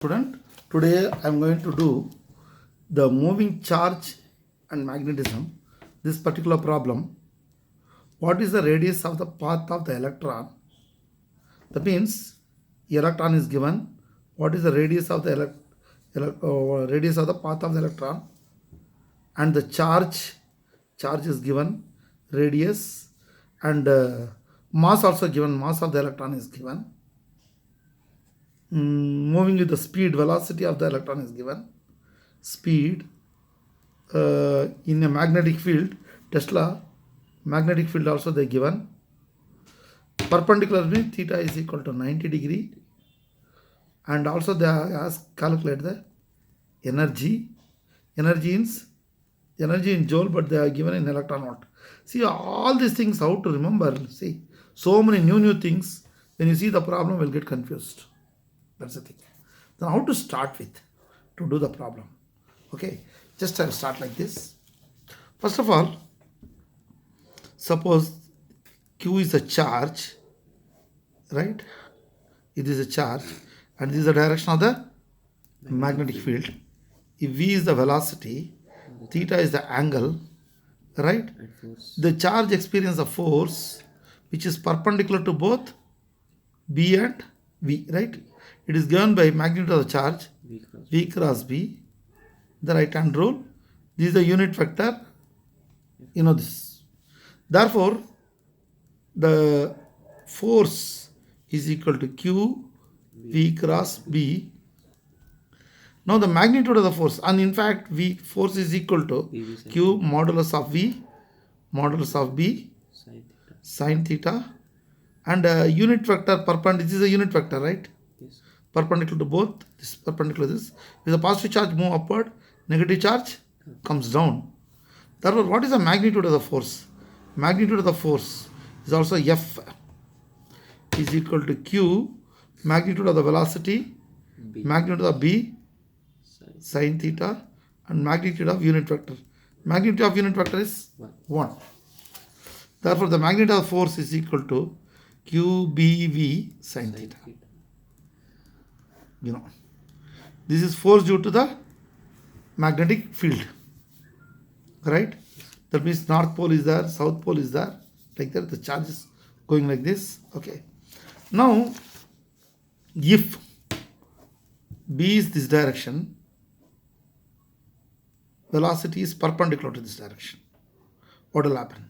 Student, today I am going to do the moving charge and magnetism. This particular problem, what is the radius of the path of the electron? That means electron is given. What is the radius of the radius of the path of the electron? And the charge is given, radius, and mass also given. Mass of the electron is given. Moving with the speed, velocity of the electron is given. Speed in a magnetic field, Tesla magnetic field also they given. Perpendicular means theta is equal to 90 degree, and also they ask calculate the energy in joule, but they are given in electron volt. See all these things, how to remember. See, so many new things. When you see the problem, will get confused. That's the thing. Then how to start with to do the problem? Okay, just I'll start like this. First of all, suppose Q is a charge, right? It is a charge, and this is the direction of the magnetic field. If V is the velocity, theta is the angle, right? The charge experiences a force which is perpendicular to both B and V, right? It is given by magnitude of the charge V cross B, the right hand rule. This is the unit vector, you know this. Therefore, the force is equal to Q V cross B. Now the magnitude of the force, and in fact V force is equal to Q modulus of V modulus of B sin theta, and unit vector perpendicular. This is a unit vector, right? Yes. Perpendicular to both, this perpendicular to this. If the positive charge move upward, negative charge comes down. Therefore, what is the magnitude of the force? Magnitude of the force is also F is equal to Q, magnitude of the velocity, B. magnitude of B sin theta, and magnitude of unit vector. Magnitude of unit vector is 1. Therefore, the magnitude of the force is equal to QBV sin theta. You know, this is force due to the magnetic field, right? That means north pole is there, south pole is there, like that. The charge is going like this. Okay. Now, if B is this direction, velocity is perpendicular to this direction, what will happen?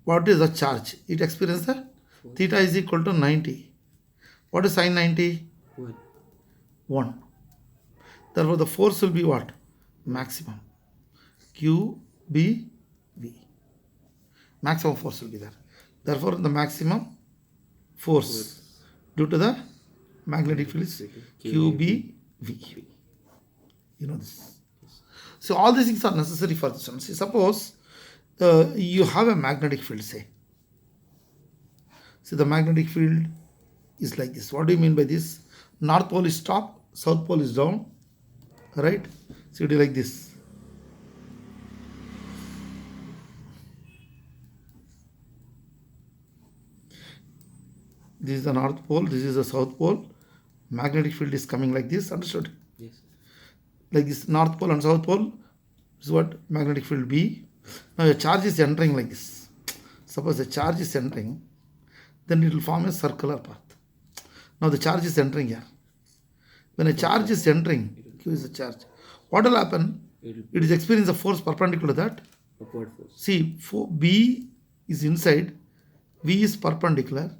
What is the charge? It experiences the theta is equal to 90. What is sin 90? 1. Therefore, the force will be what? Maximum. Q, B, V. Maximum force will be there. Therefore, the maximum force due to the magnetic field is Q, B, V. You know this. So, all these things are necessary for this one. See, suppose you have a magnetic field, say. See, the magnetic field is like this. What do you mean by this? North pole is top, south pole is down, right? So it is like this. This is the north pole, this is the south pole. Magnetic field is coming like this, understood? Yes. Like this, north pole and south pole is what magnetic field B. Now a charge is entering like this. Suppose a charge is entering, then it will form a circular path. Now the charge is entering here. When a charge is entering, Q is the charge. What will happen? It is experiencing a force perpendicular to that. Upward force. See, B is inside, V is perpendicular.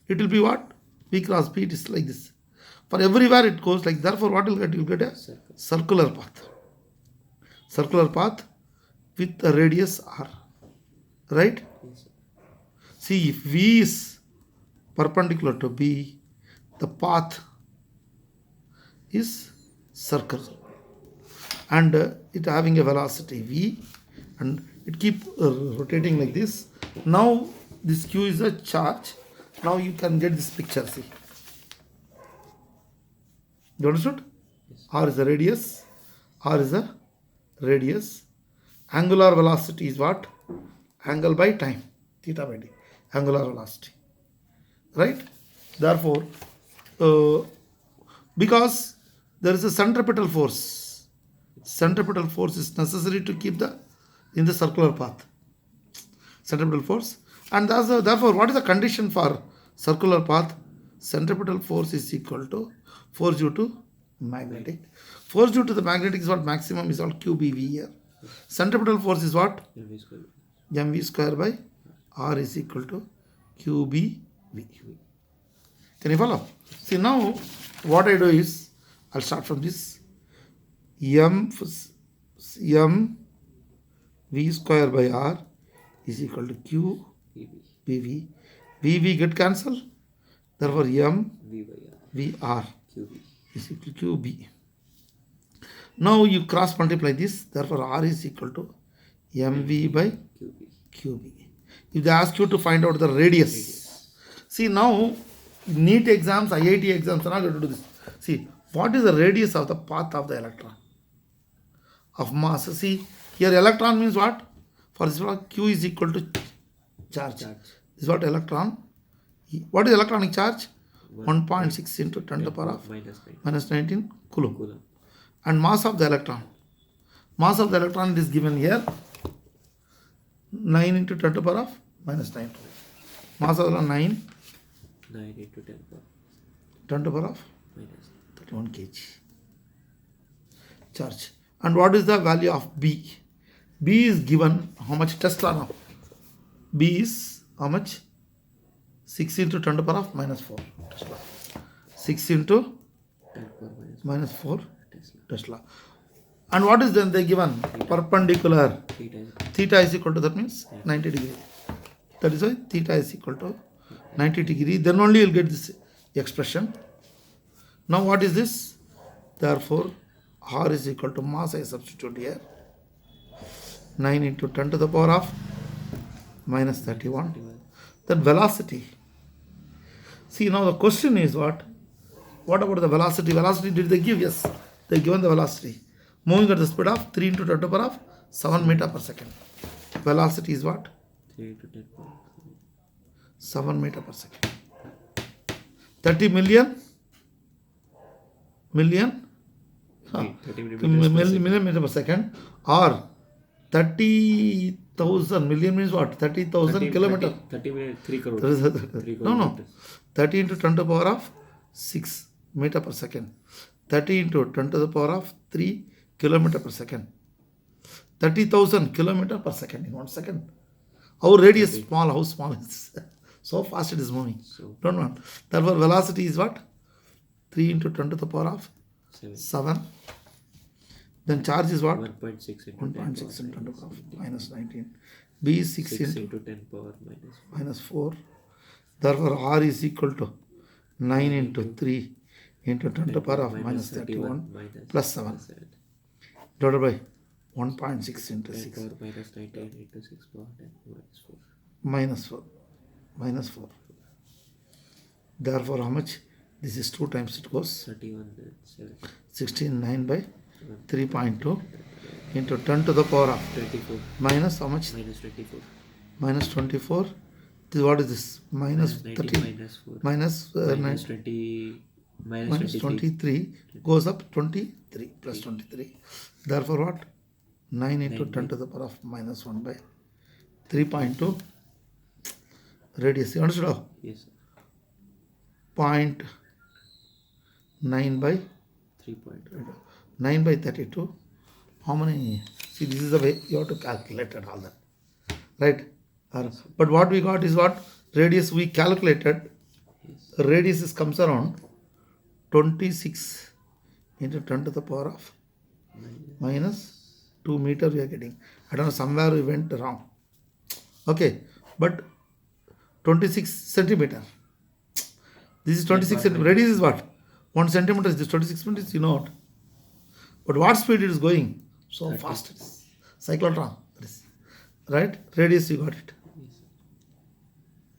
It will be what? V cross B, it is like this. For everywhere it goes like, therefore what will get? You will get a circular path. Circular path with a radius R. Right? Yes. See, if V is perpendicular to B, the path is circle, and it having a velocity V, and it keep rotating like this. Now this Q is a charge. Now you can get this picture. See, you understood? Yes. R is the radius. R is the radius. Angular velocity is what? Angle by time, theta by d. Angular velocity, right? Therefore, because there is a centripetal force. Centripetal force is necessary to keep in the circular path. Centripetal force. And therefore, what is the condition for circular path? Centripetal force is equal to force due to magnetic. Force due to the magnetic is what? Maximum is called QBV here. Centripetal force is what? mv square by r is equal to QBV. Can you follow? See, now what I do is, I'll start from this. m v square by r is equal to q bv. Vv get cancelled. Therefore, m v r is equal to qb. Now you cross multiply this. Therefore, r is equal to mv by qb. If they ask you to find out the radius, see now NEET exams, IIT exams are not going to do this. See, what is the radius of the path of the electron? Of mass. See, here electron means what? For this one, Q is equal to charge. This is what electron. What is electronic charge? 1.6 into 10 to the power of minus 19 coulomb. And mass of the electron. Mass of the electron is given here. 9 into 10 to the power of minus 9. Mass of the 9 into 10 power. 10 to the power of minus 31 kg. Charge. And what is the value of B? B is given how much Tesla now? B is how much? 6 into 10 to the power of minus 4 Tesla. 6 into 10 power minus 4 Tesla. And what is then they given? Perpendicular. Theta is equal to, that means 90 degree. That is why theta is equal to 90 degree. Then only you will get this expression. Now what is this? Therefore, R is equal to mass, I substitute here. 9 into 10 to the power of minus 31. Then velocity. See, now the question is what? What about the velocity? Velocity did they give? Yes, they given the velocity. Moving at the speed of 3 into 10 to the power of 7 meter per second. Velocity is what? 3 into 10 power 7 meter per second. 30 million? 30 million meter per second, or 30,000 million means what? 30,000 kilometers. 30 million, 3 crore. No. 30 into 10 to the power of 6 meter per second. 30 into 10 to the power of 3 kilometer per second. 30,000 kilometer per second in 1 second. Our radius is small. How small is it? So fast it is moving. Don't know. Therefore, velocity is what? 3 into 10 to the power of 7. Then charge is what? 1.6 into 1.6 into 10 to the power of minus 19. B is 6 into 10 power minus 4. Therefore, R is equal to 9 into 3 into 10 to the power of minus 31 plus 7 divided by 1.6 into 6 minus 19 into 6 power 10 minus 4. Minus 4. Therefore, how much? This is 2 times it goes. 31 16, 9 by 3.2 into 10 to the power of 24 minus how much? minus 24 Minus 24. This, what is this? Minus 30 minus 4 minus, minus 20 minus 23 goes up 23 plus 23. Therefore, what? 9 into 10 to the power of minus 1 by 3.2 radius. You understood how? Yes, sir. 0.9 by 3.2 9 by 32. How many? See, this is the way you have to calculate and all that. Right? But what we got is what? Radius we calculated. Yes. Radius is comes around 26 into 10 to the power of minus 2 meter we are getting. I don't know, somewhere we went wrong. Okay. But 26 centimeter. This is 26 centimeter. Radius is what? 1 centimeter is this 26 meters, you know what? But what speed it is going? So fast it is. Cyclotron. That is. Right? Radius, you got it. Yes,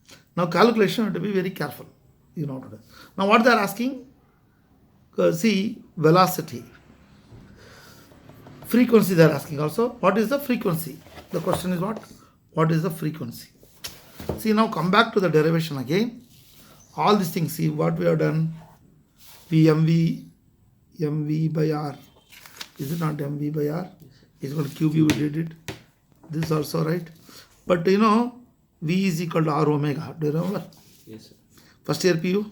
sir. Now calculation have to be very careful. You know what to do. Now what they are asking? See, velocity. Frequency they are asking also. What is the frequency? The question is what? What is the frequency? See, now come back to the derivation again. All these things, see what we have done. PMV, mv by r. Is it not mv by r? It's called qb, we did it. This is also right. But you know, v is equal to r omega. Do you remember? Yes, sir. First year PU?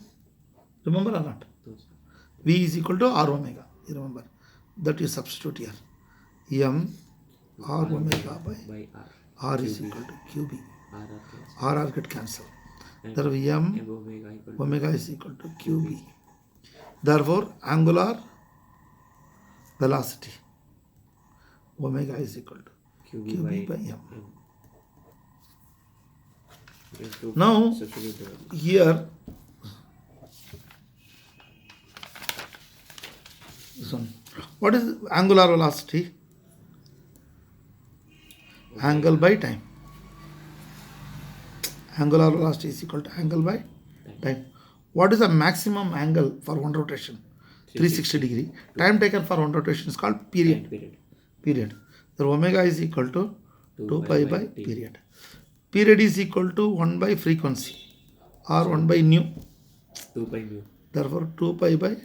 Remember or not? Those. V is equal to r omega. You remember? That you substitute here. M r omega By r. r is equal to qb. R cancel. R get cancelled. And Therefore, m omega equal to omega is equal to qb. Therefore, angular velocity omega is equal to qb by m. We have to Now, substitute the value. here, this one. What is angular velocity? Angle by time. Angular velocity is equal to angle by time. What is the maximum angle for one rotation? 360 degree. Time taken for one rotation is called period. Period. The omega is equal to 2 pi by t. period. Period is equal to 1 by frequency or 1 by nu. 2 pi mu. Therefore, 2 pi by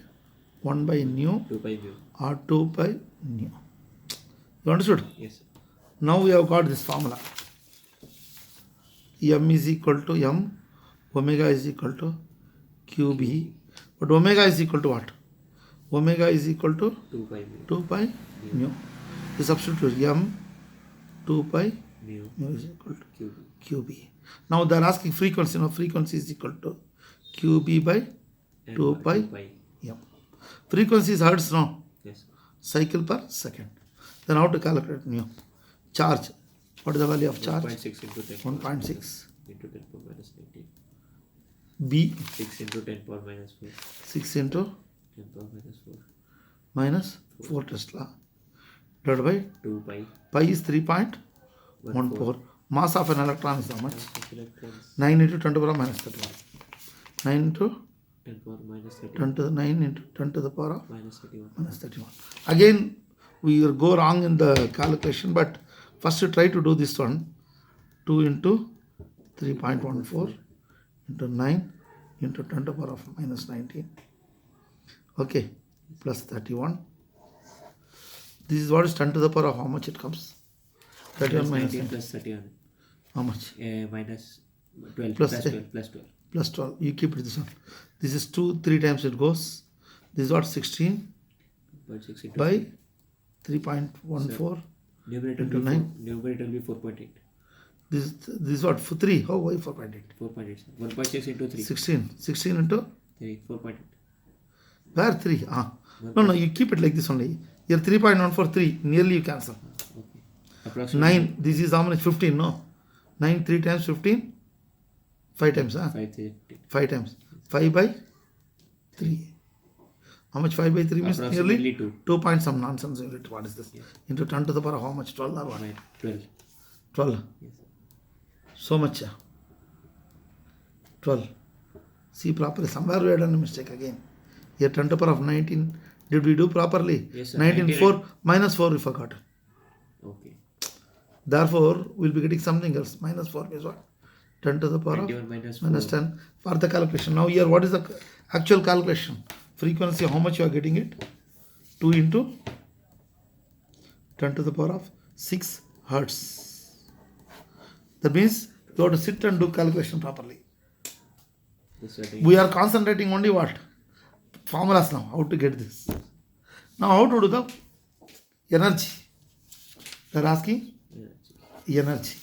1 by nu 2 pi mu. or 2 pi nu. You understood? Yes, sir. Now we have got this formula. M is equal to M, omega is equal to QB. But omega is equal to what? Omega is equal to 2 pi mu. 2 pi mu. You substitute M, 2 pi Mu. mu is equal to QB. QB. Now they are asking frequency. Now frequency is equal to QB by And 2 pi 2 pi. M. Frequency is hertz now. Yes, sir. Cycle per second. Then how to calculate mu? Charge. What is the value of charge? 1.6 into 10. 1.6. Into 10 power minus 19. B 6 into 10 power minus 4. 6 into 10 power minus 4. minus 4 Tesla divided by 2 pi. pi is 3.14. Mass of an electron is how much? Mass of electrons. 9 into 10 to the power minus 31. 9 into 10 power minus 31. 10 to the 9 into 10 to the power of Minus 31. minus 31. Again, we will go wrong in the calculation, but first you try to do this one. 2 into 3.14 into 9 into 10 to the power of minus 19. Okay, plus 31. This is what is 10 to the power of how much it comes? 31 minus 19 19. plus 31. How much? Minus 12. Plus Plus 10. 12. Plus 12. Plus 12. You keep it this one. This is 2, 3 times it goes. This is what? 16 But 6 into by 3.14. numerator into will be 9. Numerator will be 4.8. This is what? 3. How? Why 4.8? 4.8. 1.6 into 3. 16. 16 into 3. 4.8. where 3? No, you keep it like this only. Here 3.143. Nearly you cancel. Okay. Approximately 9. This is how many? 15. No. 9 3 times 15. 5 times. 5 3. 5 times. 5 by 3. How much 5 by 3 means? Approximately Nearly 2. 2 point some nonsense unit. What is this? Yes. Into 10 to the power of how much? 12 or what? 12. 12. Yes, sir. So much. 12. See properly. Somewhere we have done a mistake again. Here 10 to the power of 19. Did we do properly? Yes, sir. 19 19 4 minus 4 we forgot. Okay. Therefore, we'll be getting something else. Minus 4 is what? 10 to the power of 21 minus 4. minus 10 for the calculation. Now here what is the actual calculation? Frequency, how much you are getting it? 2 into 10 to the power of 6 hertz. That means you have to sit and do calculation properly. This setting. We are concentrating only what? Formulas now, how to get this. Now how to do the energy? They are asking energy.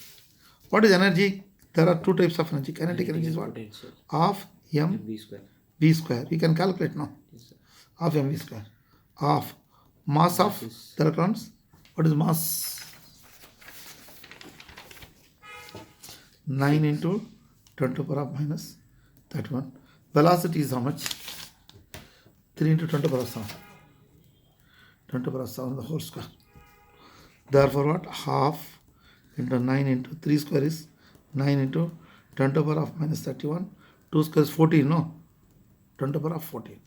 What is energy? There are two types of energy. Kinetic energy is what? Potential. Half m MV square. v square. We can calculate now. Yes, sir. Half mv square. Half mass of the electrons. What is mass? 9 into 10 to the power of minus 31. Velocity is how much? 3 into 10 to the power of 7. 10 to the power of 7 the whole square. Therefore what? Half into 9 into 3 square is 9 into 10 to the power of minus 31. 2 square is 14, no? 10 to the power of 14.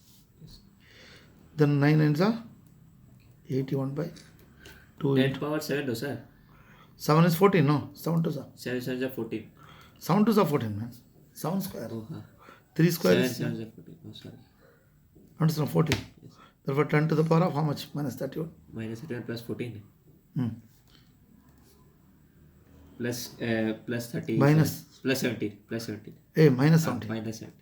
Yes. Then 9 ends are 81 by 2 10 into power 7 though, sir. 7 is 14, no? 7 to 7. 7 7 are 14. 7 to 14, man. 7 square. Oh, 3 square 7 is 7 are 14. Oh, sorry. understand 14. Yes. Therefore 10 to the power of how much? Minus 31. Minus 31 plus 14. Hmm. Plus 30. Minus. Plus 17. Plus 17. Hey, minus 70. Minus 70.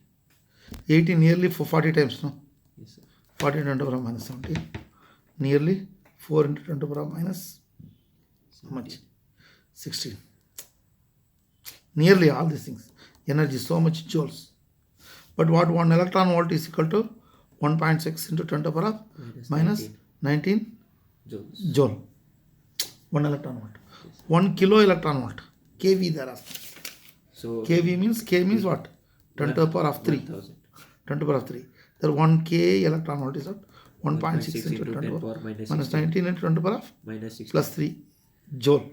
80 nearly for 40 times, no? Yes, sir. 40 into 10 to the power of minus 70. Nearly 4 into 10 to the power of minus how much? 16. Nearly all these things. Energy, so much joules. But what 1 electron volt is equal to 1.6 into 10 to the power of minus 19 Joules. joule. 1 electron volt. 1 kilo electron volt. kV there are. So kV means, K means what? 10 to the power of 3. 1000. 10 to the power of 3. There 1 K electron volt is what? 1.6 into 10 to the power minus minus 16. 19 into 10 to the power of Minus 16. plus 3 joule.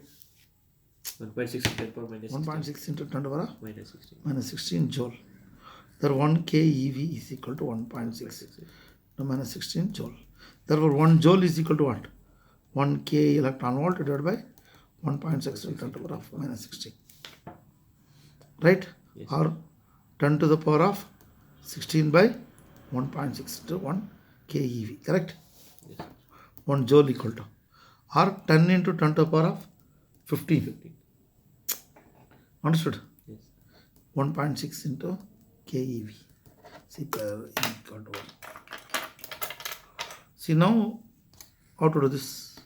1.6 into 10 power minus 16. 1.6 into 10 to the power of Minus 16. minus 16 joule. There 1 keV is equal to 1.6 to minus 16 joule. Therefore 1 joule is equal to what? 1 K electron volt divided by 1.6 into 10 to the power of minus 16. Right? Yes. Or 10 to the power of 16 by 1.6 to 1 keV. Correct? Yes, sir. 1 joule equal to. Or 10 into 10 to the power of 15. 15. Understood? Yes. 1.6 into keV. See, equal to 1. See now how to do this.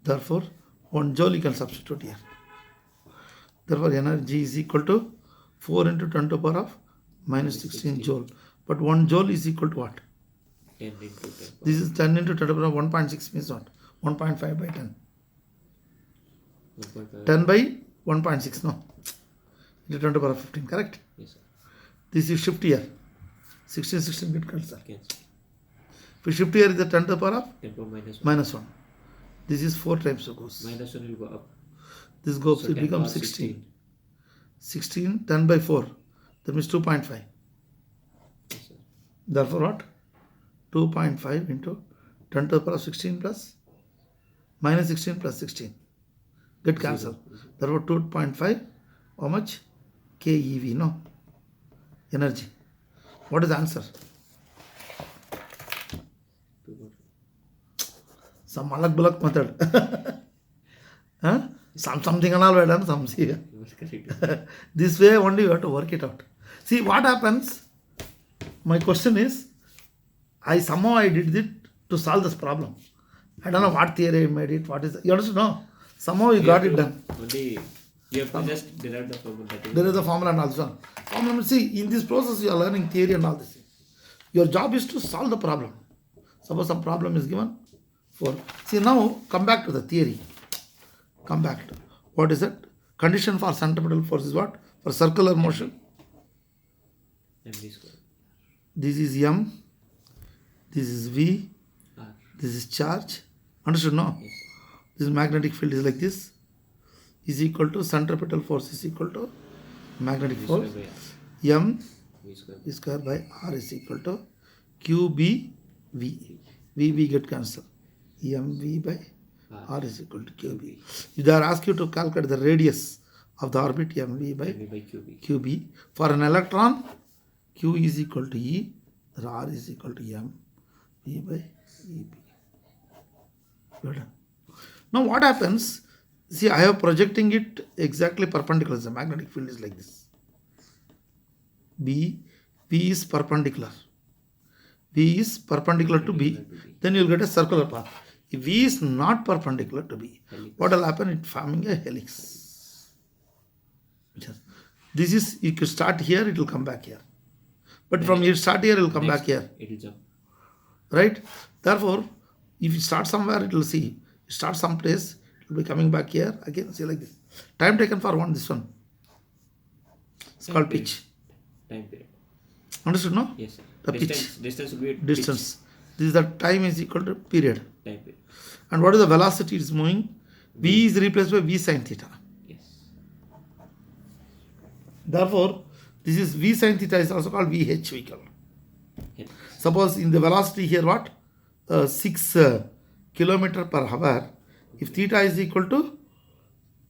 Therefore 1 joule you can substitute here. Therefore energy is equal to 4 into 10 to the power of minus 16 joule. But 1 joule is equal to what? 10 into 10 power. This is 10 into 10 to the power of 1.6 means what? 1.5 by 10. 1.5. 10 by 1.6, no. Into 10 to the power of 15, correct? Yes, sir. This is shift here. 16, 16 get cancelled. Cancel. If you shift here is the 10 to the power of 10 power minus 1. minus 1. This is 4 times it goes. Minus 1 will go up. This goes, So it 10 becomes power 16. 16, 10 by 4. That means 2.5. Yes, sir. Therefore what? 2.5 into 10 to the power of 16 plus minus 16 plus 16. Get cancelled. Therefore 2.5, how much? keV, no? Energy. What is the answer? 2.5. Some malak bulak method. Huh? Something and all we done, some see. You must correct. This way only you have to work it out. See what happens. My question is, somehow I did it to solve this problem. I don't know what theory I made it. What is you understand? No. Somehow you got it done. Only you have to just derive the problem. That is There is a formula and also. Formula. See, in this process you are learning theory and all this. Your job is to solve the problem. Suppose some problem is given. See now come back to the theory. Come back to what is it? Condition for centripetal force is what? For circular motion. mv square. This is M. This is V. R. This is charge. Understood? No? Yes, sir. This magnetic field is like this. Is equal to centripetal force is equal to magnetic V force. square by R. M V square. V square by R is equal to QB V. VB get cancelled. MV by R is equal to QB. If they are asked you to calculate the radius of the orbit MV by mv by qb. QB, for an electron, Q is equal to E, the R is equal to M, V by EB. Good. Now what happens? See, I am projecting it exactly perpendicular. The magnetic field is like this. B is perpendicular. B is perpendicular to B. Then you will get a circular path. If V is not perpendicular to B, what will happen? It forming a helix. This is, you can start here, it will come back here. But from you start here, it will come back here. It will jump. Right? Therefore, if you start somewhere, it will see. Start someplace, it will be coming back here. Again, see like this. Time taken for this one. It's called pitch. Time period. Understood, no? Yes, sir. The Distance will be distance. This is the time is equal to period. Time period. And what is the velocity it is moving? V is replaced by V sin theta. Yes. Therefore, this is V sin theta is also called VH vehicle. Yes. Suppose in the velocity here what? 6 kilometer per hour. If theta is equal to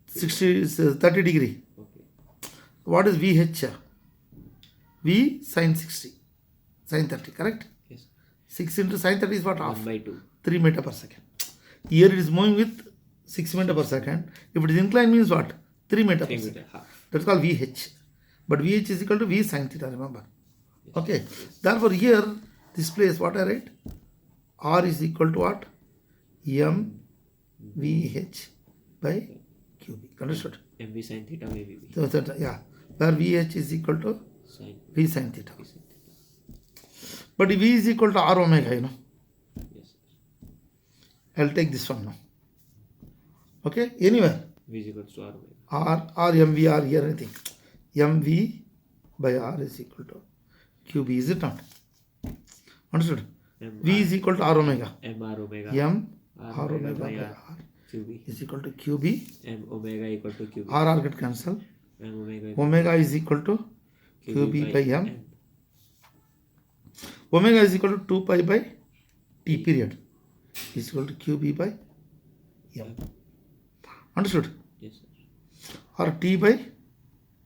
30 degree. Okay. What is VH? V sin 60. Sin 30, correct? Yes. 6 into sin theta is what? Half. 1 by 2. 3 meter per second. Here it is moving with 6 meter per second. If it is inclined means what? 3 meter 3 per meter second. half. That's called VH. But VH is equal to V sin theta, remember. Okay. Therefore, here, this place, what I write? R is equal to what? M VH by QB. Understood? MV sin theta by VB. So that, yeah. Where VH is equal to Sin V sin theta. V sin theta. But V is equal to R omega, Yes, sir. I'll take this one now. Okay? Anywhere. V is equals to R omega. R MV R here, anything. MV by R is equal to QB, is it not? Understood? M V is equal to R omega. M R omega. M R R omega omega by by R. R QB. is equal to QB. M omega equal to QB. R get cancelled. M omega equal Omega is equal to QB by M. Omega is equal to 2 pi by T period. Is equal to QB by M. Understood? Yes, sir. Or T by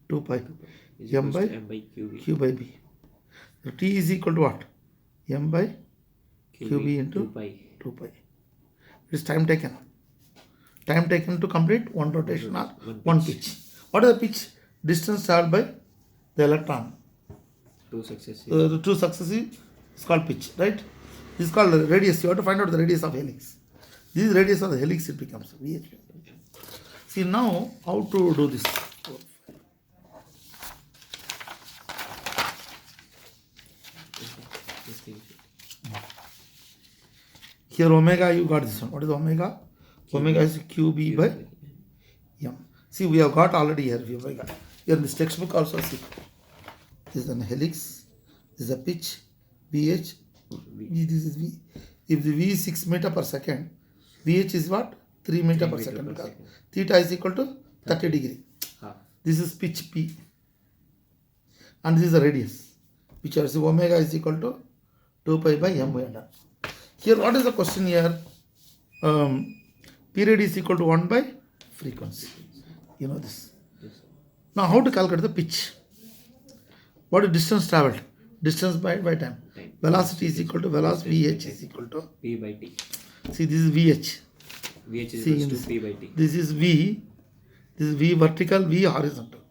2 pi. Is M equals by to M by QB. Q by B. So T is equal to what? M by QB into 2 pi. 2 pi. It is time taken. Time taken to complete one rotation or one pitch. What is the pitch? Distance traveled by the electron. 2 successive. The two successive is called pitch, right? This is called radius. You have to find out the radius of helix. This is radius of the helix, it becomes VH. See now how to do this. This thing. Here omega, you got this one. What is omega? Omega is QB by M. See, we have got already here omega. Here in this textbook also see. This is an helix. This is a pitch. VH. V, this is V. If the V is 6 meter per second, VH is what? 3 meter per second. Because theta is equal to 30 degree. This is pitch P. And this is the radius. Which is omega is equal to 2 pi by M. We are done. Here, what is the question here? Period is equal to 1 by frequency. You know this. Yes, sir. Now, how to calculate the pitch? What is distance traveled? Distance by time. Time. Velocity is equal to velocity. VH is equal to. P by T. See, this is VH. VH is See, in equals this, to P by T. this is V. This is V vertical, V horizontal.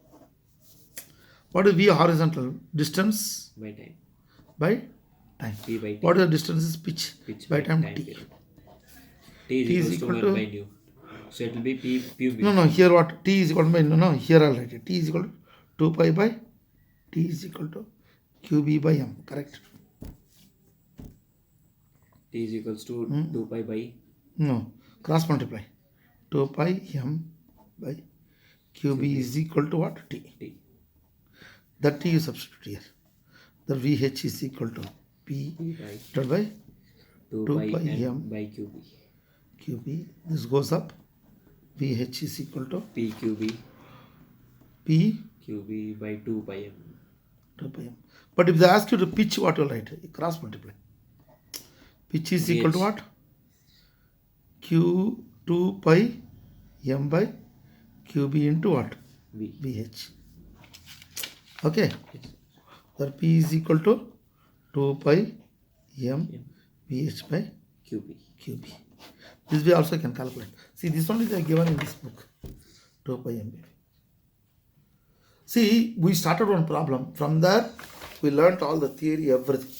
What is V horizontal? Distance By time. by time. P by T. What is the distance is pitch? Pitch by time time T. period. T is equal to 1 by nu. So it will be P by No, here what? T is equal to, no, here I'll write it. T is equal to 2 pi by T is equal to QB by M. Correct? T is equals to 2 pi by No, cross multiply. 2 pi M by QB is equal to what? T. T. That T you substitute here. The VH is equal to P P by divided by 2 2 pi pi M M by QB. QB. This goes up. VH is equal to P QB. P QB by 2 pi M. 2 pi M. But if they ask you to pitch, what will write? Cross multiply. Pitch is equal to what? Q 2 pi M by QB into what? V. VH. Okay. That P is equal to 2 pi M VH by QB. QB. This way also can calculate. See, this one is given in this book. 2 pi M. See, we started one problem. From there, we learnt all the theory, everything.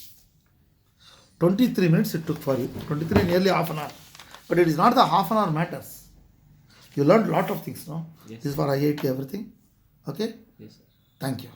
23 minutes it took for you. 23, nearly half an hour. But it is not the half an hour matters. You learned a lot of things, no? Yes. This is for IIT, everything. Okay? Yes, sir. Thank you.